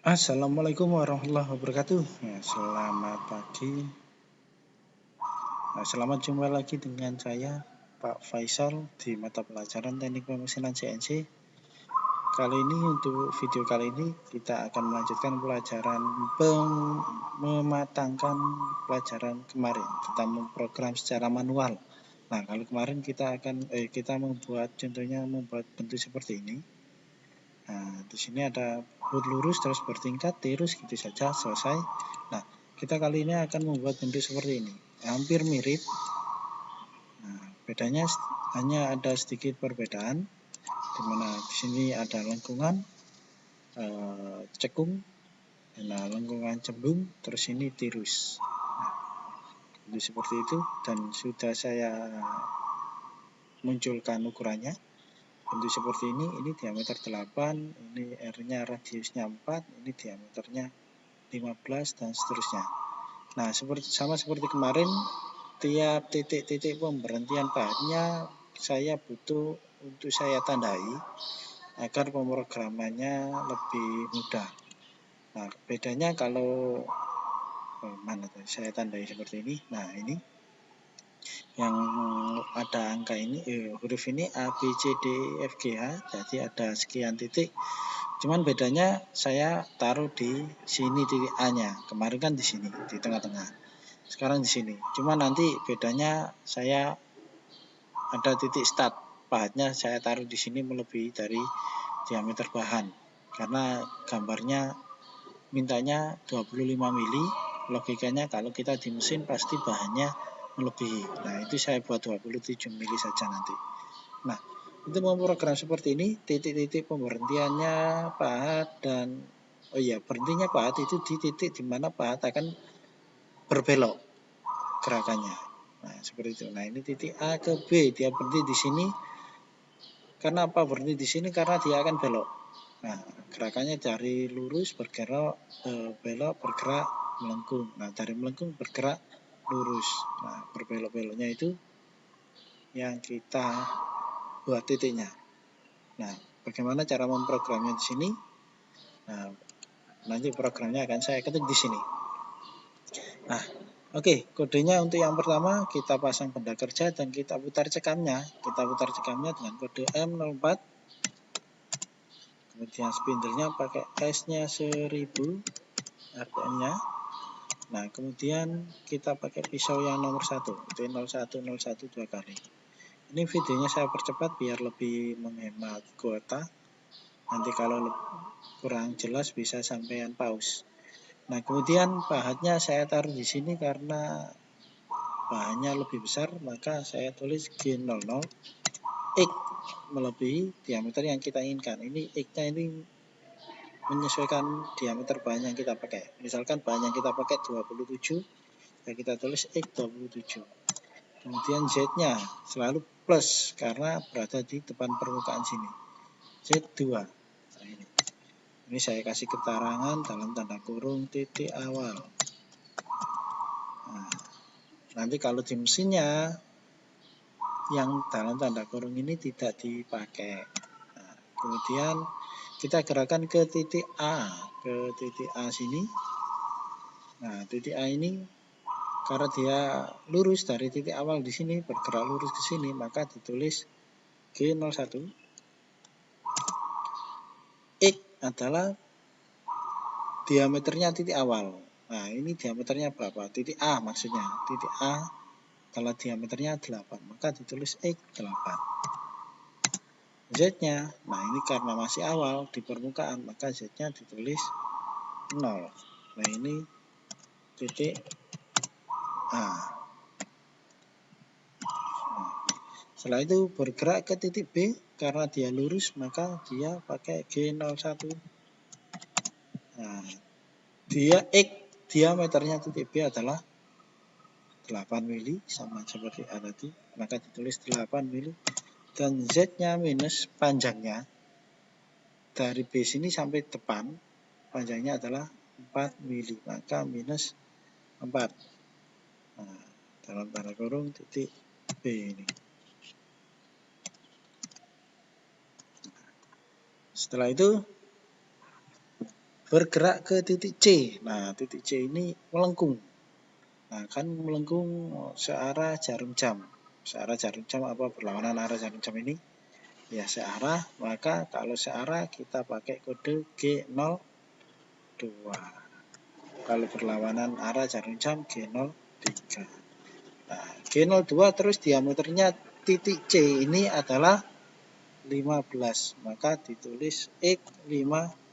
Assalamualaikum warahmatullahi wabarakatuh. Selamat pagi. Selamat jumpa lagi dengan saya Pak Faisal di mata pelajaran Teknik Pemesinan CNC. Kali ini untuk video kali ini kita akan melanjutkan pelajaran mematangkan pelajaran kemarin tentang memprogram secara manual. Nah, kalau kemarin kita membuat contohnya membuat bentuk seperti ini. Nah, di sini ada lurus terus bertingkat, tirus gitu saja selesai. Nah, kita kali ini akan membuat bentuk seperti ini, hampir mirip. Nah, bedanya hanya ada sedikit perbedaan, di mana di sini ada lengkungan, cekung, nah lengkungan cembung, terus ini tirus. Nah, bentuk seperti itu dan sudah saya munculkan ukurannya. Bentuk seperti ini diameter 8, ini R-nya radiusnya 4, ini diameternya 15 dan seterusnya. Nah, sama seperti kemarin, tiap titik-titik pemberhentian pahatnya saya butuh untuk saya tandai agar pemrogramannya lebih mudah. Nah, bedanya kalau saya tandai seperti ini. Nah, ini yang ada angka ini, huruf ini A, B, C, D, E, F, G, H, jadi ada sekian titik. Cuman bedanya saya taruh di sini titik A-nya. Kemarin kan di sini, di tengah-tengah. Sekarang di sini. Cuma nanti bedanya saya ada titik start. Pahatnya saya taruh di sini melebihi dari diameter bahan. Karena gambarnya mintanya 25 mili. Logikanya kalau kita di mesin pasti bahannya melebihi. Nah, itu saya buat 27 mili saja nanti. Nah, untuk memprogram seperti ini, titik-titik pemberhentiannya pahat dan berhentinya pahat itu di titik di mana pahat akan berbelok gerakannya. Nah, seperti itu. Nah, ini titik A ke B, dia berhenti di sini. Karena apa berhenti di sini? Karena dia akan belok. Nah, gerakannya dari lurus bergerak belok bergerak melengkung. Nah, dari melengkung bergerak lurus. Nah, berbelok-beloknya itu yang kita buat titiknya. Nah, bagaimana cara memprogramnya di sini? Nah, nanti programnya akan saya ketik di sini. Nah, oke, kodenya untuk yang pertama kita pasang benda kerja dan kita putar cekamnya. Kita putar cekamnya dengan kode M04. Kemudian spindle-nya pakai S-nya 1000 RPM-nya. Nah, kemudian kita pakai pisau yang nomor 1, itu 0101 2 kali. Ini videonya saya percepat biar lebih menghemat kuota. Nanti kalau kurang jelas bisa sampean pause. Nah, kemudian pahatnya saya taruh di sini karena bahannya lebih besar, maka saya tulis G00 X melebihi diameter yang kita inginkan. Ini X-nya ini menyesuaikan diameter bahan yang kita pakai. Misalkan bahan yang kita pakai 27, ya kita tulis X 27. Kemudian Z-nya selalu plus karena berada di depan permukaan sini. Z2. Nah, ini saya kasih keterangan dalam tanda kurung titik awal. Nah, nanti kalau di mesinnya yang dalam tanda kurung ini tidak dipakai. Nah, kemudian kita gerakkan ke titik A, ke titik A sini. Nah, titik A ini karena dia lurus dari titik awal di sini bergerak lurus ke sini, maka ditulis G01. X adalah diameternya titik awal. Nah, ini diameternya berapa? Titik A maksudnya. Titik A kalau diameternya 8, maka ditulis X8. Z-nya, nah ini karena masih awal di permukaan, maka Z-nya ditulis 0. Nah, ini titik A. Nah, setelah itu bergerak ke titik B, karena dia lurus, maka dia pakai G01. Nah, dia X diameternya titik B adalah 8 mili, sama seperti A tadi, maka ditulis 8 mili. Dan Z-nya minus panjangnya dari B sini sampai depan, panjangnya adalah 4 mili, maka minus 4. Nah, dalam tanda kurung titik B ini. Setelah itu bergerak ke titik C. Nah, titik C ini melengkung. Nah, kan melengkung searah jarum jam. Searah jarum jam apa berlawanan arah jarum jam ini? Ya searah, maka kalau searah kita pakai kode G02. Kalau berlawanan arah jarum jam G03. Nah, G02 terus diameternya titik C ini adalah 15, maka ditulis X15.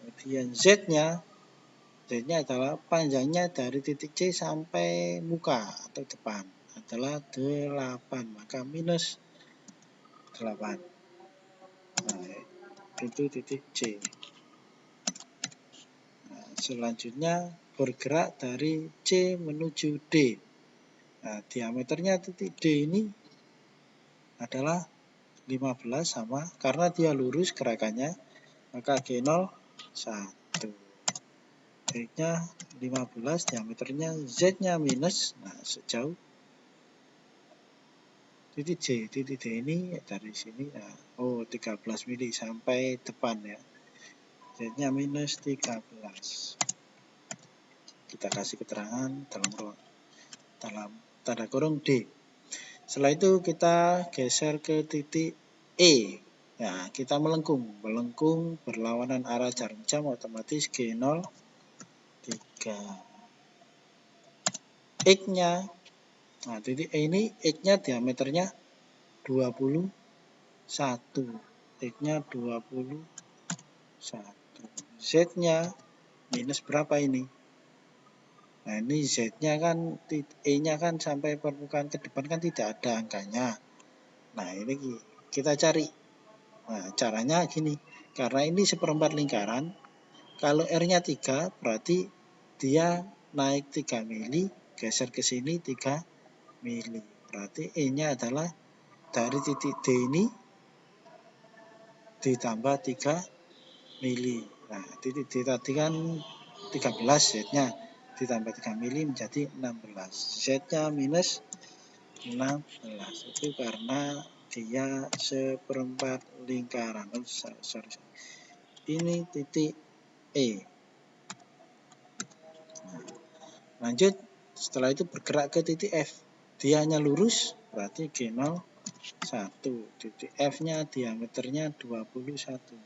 Kemudian Z-nya adalah panjangnya dari titik C sampai muka atau depan adalah 8, maka minus 8. Nah, itu titik C. Nah, selanjutnya bergerak dari C menuju D. Nah, diameternya titik D ini adalah 15 sama, karena dia lurus gerakannya, maka G01. X-nya 15, diameternya, Z-nya minus, nah sejauh titik C. Titik D ini dari sini, nah, 13 mili sampai depan ya. Z-nya minus 13. Kita kasih keterangan dalam tanda kurung D. Setelah itu kita geser ke titik E. Nah, kita melengkung berlawanan arah jarum jam, otomatis G03. X-nya, nah titik E ini X-nya diameternya 21. X-nya 21. Z-nya minus berapa ini? Nah, ini Z-nya kan, E-nya kan sampai permukaan ke depan kan tidak ada angkanya. Nah, ini kita cari. Nah, caranya gini. Karena ini seperempat lingkaran, kalau R-nya 3, berarti dia naik 3 mili, geser ke sini 3 mili. Berarti E-nya adalah dari titik D ini ditambah 3 mili. Nah, titik D tadi kan 13, Z-nya ditambah 3 mili menjadi 16. Z-nya minus 16. Itu karena dia seperempat lingkaran. Sorry. Ini titik E. Nah, lanjut, setelah itu bergerak ke titik F. Dia hanya lurus, berarti G01. Titik F-nya diameternya 21.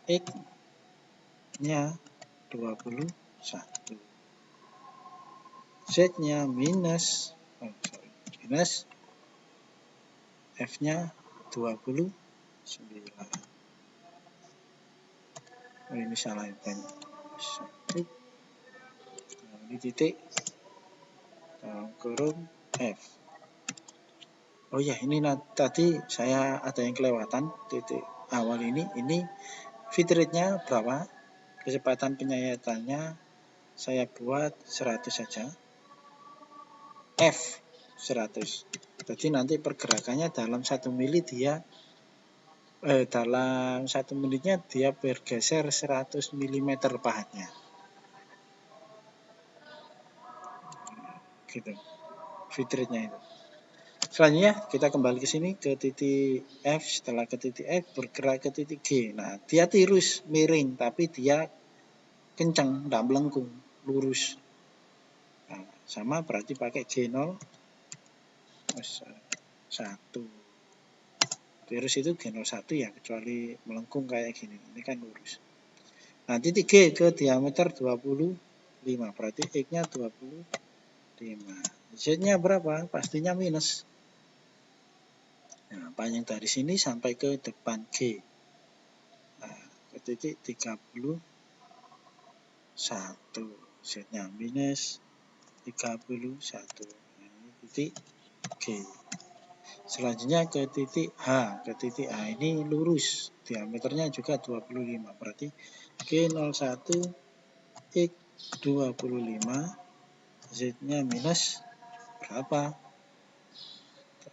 X-nya 21. Z-nya minus F-nya 29. Ini salah banyak. Ini titik dalam kurung F. Oh ya, ini tadi saya ada yang kelewatan. Titik awal ini feed rate-nya berapa? Kecepatan penyayatannya saya buat 100 saja. F 100. Jadi nanti pergerakannya dalam 1 mili dia dalam 1 menitnya dia bergeser 100 mm pahatnya. Gitu. Feed rate-nya itu. Selanjutnya kita kembali ke sini ke titik F. Setelah ke titik F bergerak ke titik G. Nah, dia tirus miring tapi dia kencang, tidak melengkung, lurus. Nah, sama berarti pakai G01. Tirus itu G01 ya, kecuali melengkung kayak gini. Ini kan lurus. Nah, titik G ke diameter 25. Berarti X-nya 25. Z-nya berapa? Pastinya minus. Nah, panjang dari sini sampai ke depan G. Nah, ke titik 31. Z-nya minus 31. Nah, ini titik G. Selanjutnya ke titik H. Ke titik H ini lurus. Diameternya juga 25. Berarti G01 X25. Z-nya minus berapa?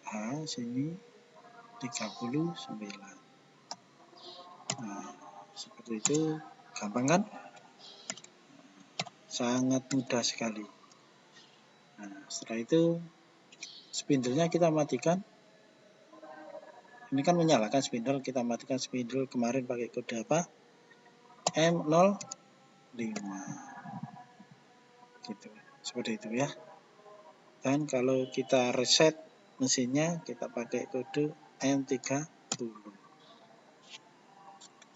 H sini 39. Nah, seperti itu. Gampang kan? Sangat mudah sekali. Nah, setelah itu spindle-nya kita matikan. Ini kan menyalakan spindle, kita matikan spindle kemarin pakai kode apa? M05 gitu, seperti itu ya. Dan kalau kita reset mesinnya, kita pakai kode M30.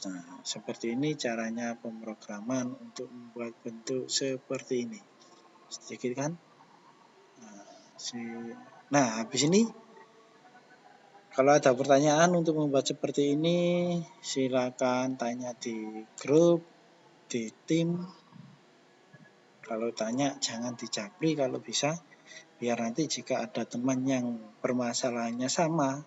Nah, seperti ini caranya pemrograman untuk membuat bentuk seperti ini. Sedikit kan? Nah, habis ini kalau ada pertanyaan untuk membuat seperti ini, silakan tanya di grup, di tim. Kalau tanya jangan dijapri kalau bisa, biar nanti jika ada teman yang permasalahannya sama,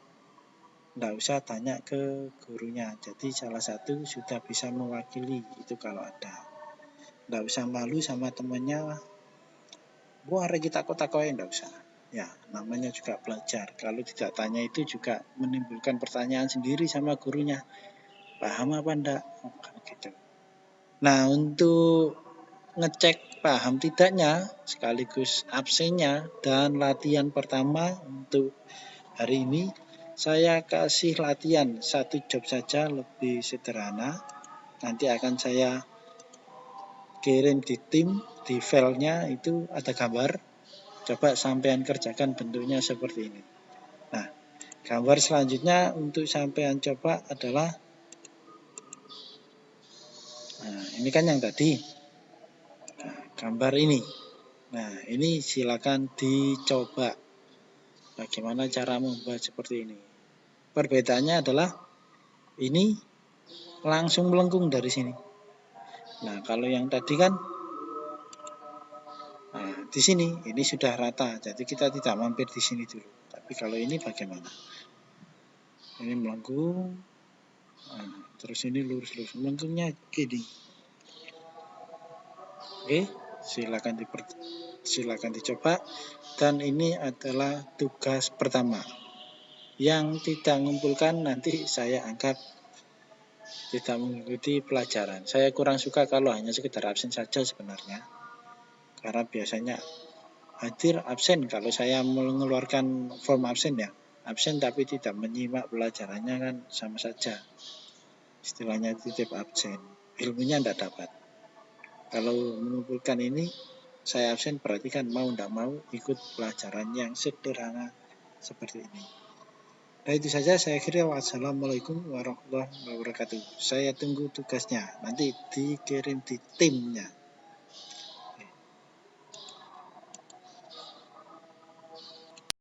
tidak usah tanya ke gurunya. Jadi salah satu sudah bisa mewakili itu kalau ada. Tidak usah malu sama temannya, wah kita takoi, tidak usah. Ya, namanya juga belajar. Kalau tidak tanya itu juga menimbulkan pertanyaan sendiri sama gurunya. Paham apa enggak? Oh, gitu. Nah, untuk ngecek paham tidaknya sekaligus absennya dan latihan pertama untuk hari ini, saya kasih latihan 1 job saja, lebih sederhana. Nanti akan saya kirim di tim, di filenya itu ada gambar. Coba sampean kerjakan bentuknya seperti ini. Nah, gambar selanjutnya untuk sampean coba adalah, nah ini kan yang tadi, nah, gambar ini. Nah, ini silakan dicoba bagaimana cara membuat seperti ini. Perbedaannya adalah ini langsung melengkung dari sini. Nah, kalau yang tadi kan, nah, di sini ini sudah rata, jadi kita tidak mampir di sini dulu. Tapi kalau ini bagaimana? Ini melengkung, nah, terus ini lurus-lurus, melengkungnya gini. Oke, silakan dicoba. Dan ini adalah tugas pertama. Yang tidak mengumpulkan nanti saya anggap tidak mengikuti pelajaran. Saya kurang suka kalau hanya sekedar absen saja sebenarnya. Karena biasanya hadir absen kalau saya mengeluarkan form absen ya. Absen tapi tidak menyimak pelajarannya kan sama saja. Istilahnya titip absen. Ilmunya tidak dapat. Kalau mengumpulkan ini, saya absen berarti kan mau tidak mau ikut pelajaran yang sederhana seperti ini. Nah, itu saja saya kira. Wassalamualaikum warahmatullahi wabarakatuh. Saya tunggu tugasnya. Nanti dikirim di timnya.